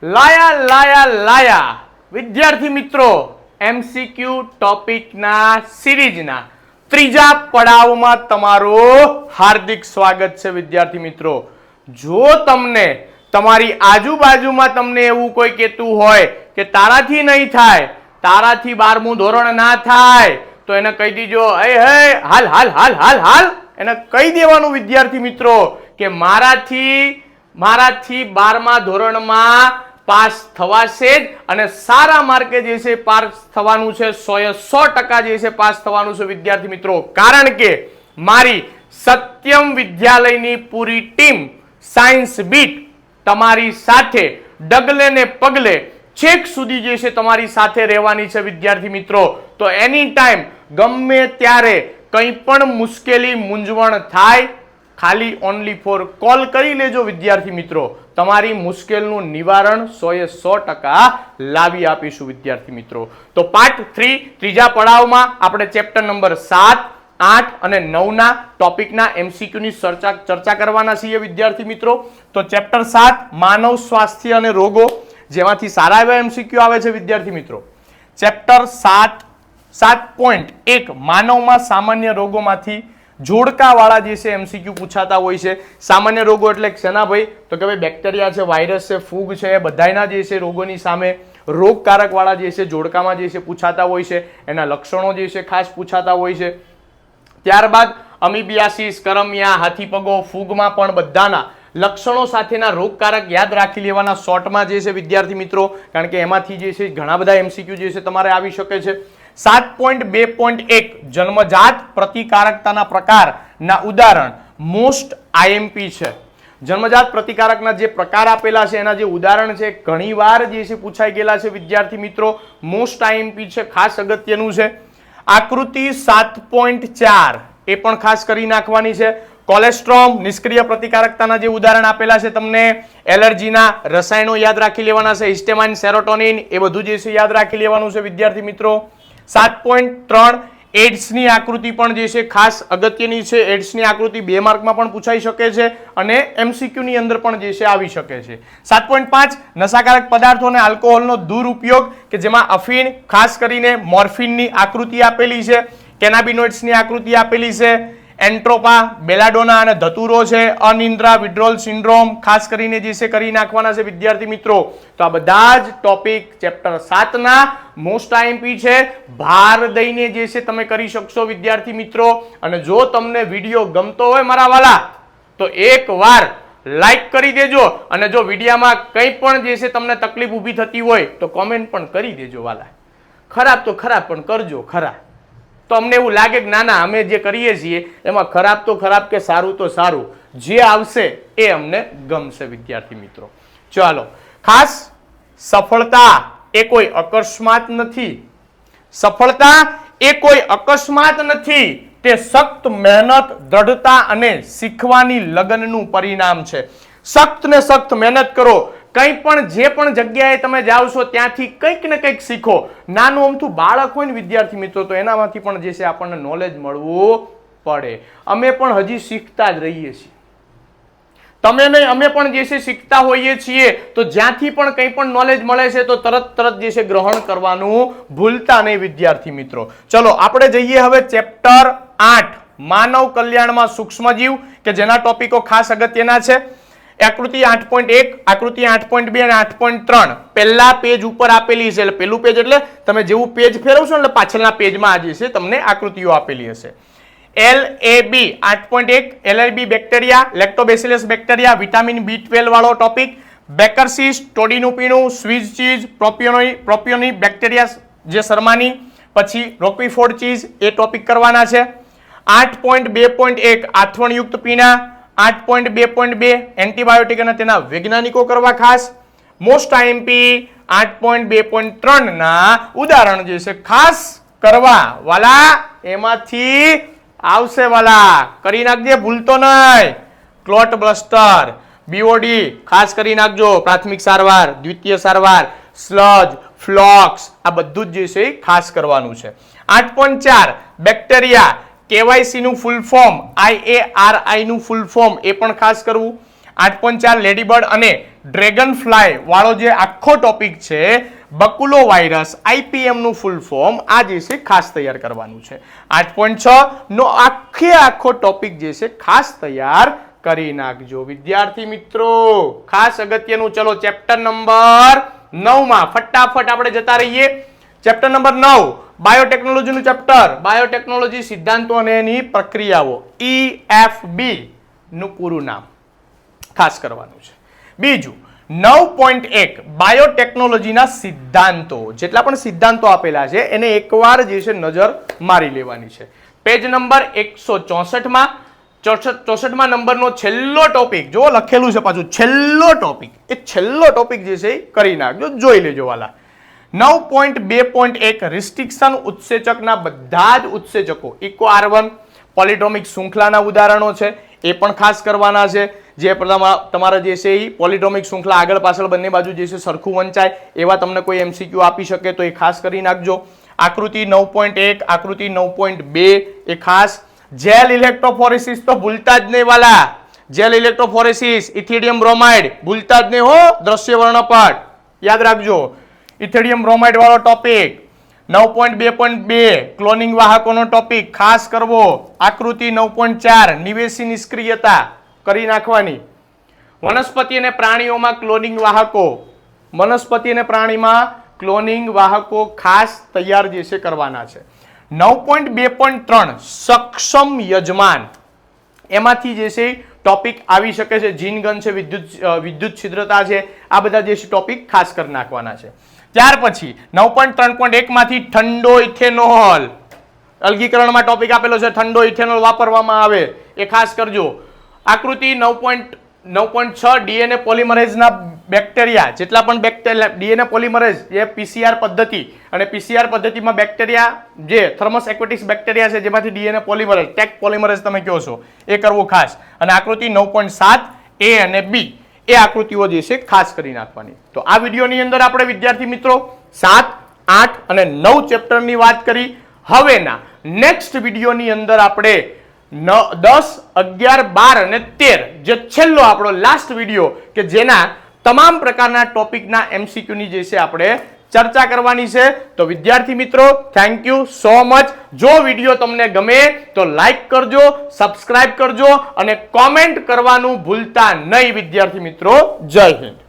લાયા વિદ્યાર્થી મિત્રો એમસીક્યુ ટોપિકના સિરીઝના ત્રીજા પડાવમાં તમારું હાર્દિક સ્વાગત છે વિદ્યાર્થી મિત્રો. જો તમને તમારી આજુબાજુમાં તમને એવું કોઈ કહેતું હોય કે તારાથી નહીં થાય, તારાથી 12મું ધોરણ ના થાય, તો એને કહી દીજો હે હાલ હાલ હાલ હાલ હાલ એને કહી દેવાનું વિદ્યાર્થી મિત્રો કે મારાથી 12મા ધોરણમાં પાસ થવાશે જ અને સારા માર્કે જે છે પાસ થવાનું છે, 100% જે છે પાસ થવાનું છે વિદ્યાર્થી મિત્રો. કારણ કે મારી સત્યમ વિદ્યાલયની પૂરી ટીમ સાયન્સ બીટ તમારી સાથે ડગલે ને પગલે છેક સુધી જે છે તમારી સાથે રહેવાની છે વિદ્યાર્થી મિત્રો. તો એની ટાઈમ ગમે ત્યારે કંઈ પણ મુશ્કેલી મૂંઝવણ થાય, ખાલી ઓનલી ફોર કોલ કરી લેજો વિદ્યાર્થી મિત્રો. તમારી મુશ્કેલનું નિવારણ 100% લાવી આપીશું વિદ્યાર્થી મિત્રો. તો પાર્ટ 3 ત્રીજા પડાવમાં આપણે ચેપ્ટર નંબર 7, 8 અને 9 ના ટોપિકના એમસીક્યુ ની ચર્ચા કરવાના છીએ વિદ્યાર્થી મિત્રો. તો ચેપ્ટર 7 માનવ સ્વાસ્થ્ય અને રોગો, જેમાંથી સારા એવા એમસીક્યુ આવે છે વિદ્યાર્થી મિત્રો. ચેપ્ટર 7.1 માનવમાં સામાન્ય રોગોમાંથી જોડકાવાળા જે છે એમસીક્યુ પૂછાતા હોય છે. સામાન્ય રોગો એટલે શેના ભાઈ? તો કે ભાઈ બેક્ટેરિયા છે, વાયરસ છે, ફૂગ છે, બધાયના જે છે રોગોની સામે રોગકારક વાળા જે છે જોડકામાં જે છે પૂછાતા હોય છે. એના લક્ષણો જે છે ખાસ પૂછાતા હોય છે. ત્યારબાદ અમીબિયાસિસ, કરમિયા, હાથીપગો, ફૂગમાં પણ બધાના લક્ષણો સાથેના રોગકારક યાદ રાખી લેવાના શોર્ટમાં જે છે વિદ્યાર્થી મિત્રો, કારણ કે એમાંથી જે છે ઘણા બધા એમસીક્યુ જે છે તમારે આવી શકે છે. 7.2.1 જન્મજાત પ્રતિકારકતાના પ્રકારના ઉદાહરણ મોસ્ટ આઈએમપી છે. જન્મજાત પ્રતિકારકના જે પ્રકાર આપેલા છે એના જે ઉદાહરણ છે ઘણીવાર જે છે પૂછાઈ ગયેલા છે વિદ્યાર્થી મિત્રો. મોસ્ટ આઈએમપી છે, ખાસ અગત્યનું છે. આકૃતિ 7.4 એ પણ ખાસ કરી નાખવાની છે. કોલેસ્ટ્રોમ નિષ્ક્રિય પ્રતિકારકતાના જે ઉદાહરણ આપેલા છે તમને, એલર્જીના રસાયણો યાદ રાખી લેવાના છે, હિસ્ટેમાઇન, સેરોટોનિન એ બધું જે છે યાદ રાખી લેવાનું છે વિદ્યાર્થી મિત્રો. 7.3 એડ્સની આકૃતિ પણ જે છે ખાસ અગત્યની છે. એડ્સની આકૃતિ 2 માર્કમાં પણ પૂછાઈ શકે છે અને એમસીક્યુ ની અંદર પણ જે છે આવી શકે છે. 7.5 નશાકારક પદાર્થો અને આલ્કોહોલનો દુરુપયોગ, કે જેમાં અફીણ, ખાસ કરીને મોર્ફિનની આકૃતિ આપેલી છે, કેનાબિનોઇડ્સની આકૃતિ આપેલી છે, એન્ટ્રોપા, બેલાડોના અને ધતુરો છે, અનિદ્રા વિડ્રોલ સિન્ડ્રોમ ખાસ કરીને જે છે કરી નાખવાના છે વિદ્યાર્થી મિત્રો. તો આ બધા જ ટોપિક ચેપ્ટર 7 ના મોસ્ટ આઈએમપી છે. ભાર દઈને જે છે તમે કરી શકશો વિદ્યાર્થી મિત્રો. અને જો તમને વિડીયો ગમતો હોય મારા વાલા તો એકવાર લાઈક કરી દેજો, અને જો વિડીયોમાં કંઈ પણ જે છે તમને તકલીફ ઊભી થતી હોય તો કોમેન્ટ પણ કરી દેજો વાલા. ખરાબ તો ખરાબ પણ કરજો ખરા, તો અમને એવું લાગે કે ના અમે જે કરીએ છીએ એમાં ખરાબ તો ખરાબ કે સારું તો સારું, જે આવશે એ અમને ગમશે વિદ્યાર્થી મિત્રો. ચાલો, ખાસ સફળતા એ કોઈ અકસ્માત નથી. સફળતા એ કોઈ અકસ્માત નથી, તે સખ્ત મહેનત, દ્રઢતા અને શીખવાની લગનનું પરિણામ છે. સખ્ત ને સખ્ત મહેનત કરો. કંઈ પણ જે પણ જગ્યાએ તમે જાઓ છો ત્યાંથી કંઈક ને કંઈક શીખો. નાનું અમથું બાળક હોય ને વિદ્યાર્થી મિત્રો તો એનામાંથી પણ જે છે આપણને નોલેજ મળવું પડે. અમે પણ હજી શીખતા જ રહીએ છીએ, તમે નહીં અમે પણ જે છે શીખતા હોઈએ છીએ. તો જ્યાંથી પણ કંઈ પણ નોલેજ મળે છે તો તરત જે છે ગ્રહણ કરવાનું ભૂલતા નહીં વિદ્યાર્થી મિત્રો. ચલો આપણે જઈએ હવે ચેપ્ટર 8 માનવ કલ્યાણમાં સૂક્ષ્મજીવ, કે જેના ટોપિકો ખાસ અગત્યના છે. આકૃતિ 8.1, આકૃતિ 8.2 અને 8.3 પહેલા પેજ ઉપર આપેલી છે. એટલે પહેલું પેજ એટલે તમે જેવું પેજ ફેરવશો એટલે પાછળના પેજમાં આજે છે તમને આકૃતિઓ આપેલી હશે. LAB 8.1 LLB bacteria, lactobacillus bacteria, vitamin B12 વાળો ટોપિક. બેકરસીસ, ટોડીનું પીણું, સ્વીઝ ચીઝ, પ્રોપિયોની બેક્ટેરિયા જે શર્માની, પછી રોકવીફોર્ડ ચીઝ એ ટોપિક કરવાના છે. 8.2.1 આથવણયુક્ત પીણા, 8.2.2 એન્ટીબાયોટિક અને તેના વૈજ્ઞાનિકો કરવા ખાસ. મોસ્ટ આઈએમપી 8.2.3 ના ઉદાહરણ જે છે ખાસ કરવા વાલા, એમાંથી આવશે વાલા, કરી નાખજે ભૂલતો નહીં. ક્લોટ બસ્ટર, બીઓડી ખાસ કરી નાખજો, પ્રાથમિક સારવાર, દ્વિતીય સારવાર, સ્લજ, ફ્લોક્સ આ બધું જ જે છે ખાસ કરવાનું છે. 8.4 બેક્ટેરિયા, KYC નું ફૂલ ફોર્મ, IARI નું ફૂલ ફોર્મ એ પણ ખાસ કરવું. 8.4 લેડીબર્ડ અને ડ્રેગન ફ્લાય વાળો જે આખો ટોપિક છે બકુલો વાયરસ IPM નું ફૂલ ફોર્મ આ જે છે ખાસ તૈયાર કરવાનું છે. 8.6 નો આખો ટોપિક જે છે ખાસ તૈયાર કરી નાખજો વિદ્યાર્થી મિત્રો. ખાસ અગત્યનું. ચલો ચેપ્ટર નંબર 9 માં ફટાફટ આપણે જતા રહીએ. ચેપ્ટર નંબર 9 બાયોટેકનોલોજી નું ચેપ્ટર, બાયોટેકનોલોજી સિદ્ધાંતો અને એની પ્રક્રિયાઓ, EFB નું પૂરું નામ ખાસ કરવાનું છે. બીજું 9.1 બાયોટેકનોલોજીના સિદ્ધાંતો, જેટલા પણ સિદ્ધાંતો આપેલા છે એને એકવાર જે છે નજર મારી લેવાની છે. પેજ નંબર 164 માં 64 નંબરનો છેલ્લો ટોપિક જો લખેલું છે, પાછું છેલ્લો ટોપિક, એ છેલ્લો ટોપિક જે છે એ કરી નાખજો, જોઈ લેજો વાલા. 9.2.1 રિસ્ટ્રિક્શન ઉત્સેચકના બધા જ ઉત્સેચકો, ઇકો R1 પોલિટ્રોમિક શૃંખલાના ઉદાહરણો છે એ પણ ખાસ કરવાના છે. જે તમારા જે છે એ પોલિટ્રોમિક શૃંખલા આગળ પાછળ બંને બાજુ જે છે સરખું વંચાય એવા તમને કોઈ MCQ આપી શકે તો એ ખાસ કરી નાખજો. આકૃતિ 9.1, આકૃતિ 9.2 એ ખાસ. જેલ ઇલેક્ટ્રોફોરેસિસ તો ભૂલતા જ નહીં વાલા. જેલ ઇલેક્ટ્રોફોરેસિસ, ઇથિડિયમ બ્રોમાઇડ ભૂલતા જ નહીં હો. દ્રશ્ય વર્ણપટ યાદ રાખજો. ઇથિડિયમ બ્રોમાઇડ વાળો ટોપિક. 9.2.2 ક્લોનિંગ વાહકોનો ટોપિક ખાસ કરવો. આકૃતિ 9.4 નિવેશી નિષ્ક્રિયતા કરી નાખવાની. વનસ્પતિ અને પ્રાણીઓમાં ક્લોનિંગ વાહકો, વનસ્પતિ અને પ્રાણીમાં ક્લોનિંગ વાહકો ખાસ તૈયાર જે છે કરવાના છે. 9.2.3 સક્ષમ યજમાન, એમાંથી જે છે ટોપિક આવી શકે છે. જીનગન છે, વિદ્યુત છિદ્રતા છે, આ બધા જે છે ટોપિક ખાસ કરી નાખવાના છે. ત્યાર પછી 9.3.1 માંથી ઠંડો ઇથેનોલ, અલગીકરણમાં ટોપિક આપેલો છે, ઠંડો ઇથેનોલ વાપરવામાં આવે એ ખાસ કરજો. આકૃતિ 9.6 ડીએનએ પોલિમરેઝના બેક્ટેરિયા, જેટલા પણ બેક્ટેરિયા ડીએનએ પોલિમરેઝ જે PCR પદ્ધતિ અને PCR પદ્ધતિમાં બેક્ટેરિયા જે થર્મસ એક્વેટિક્સ બેક્ટેરિયા છે જેમાંથી ડીએનએ પોલિમરેઝ, ટેક પોલિમરેઝ તમે કહો છો એ કરવું ખાસ. અને આકૃતિ 9.7 A અને B એ આકૃતિઓ જે છે ખાસ કરી નાખવાની. તો આ વિડીયોની અંદર આપણે વિદ્યાર્થી મિત્રો 7, 8 અને 9 ચેપ્ટરની વાત કરી. હવેના નેક્સ્ટ વિડીયોની અંદર આપણે 10, 11, 12 અને 13 જે છેલ્લો આપણો લાસ્ટ વિડીયો કે જેના તમામ પ્રકારના ટોપિકના MCQ ની જે છે આપણે ચર્ચા કરવાની છે. તો વિદ્યાર્થી મિત્રો થેન્ક યુ સો મચ. જો વિડીયો તમને ગમે તો લાઈક કરજો, સબસ્ક્રાઇબ કરજો અને કોમેન્ટ કરવાનું ભૂલતા નહીં વિદ્યાર્થી મિત્રો. જય હિન્દ.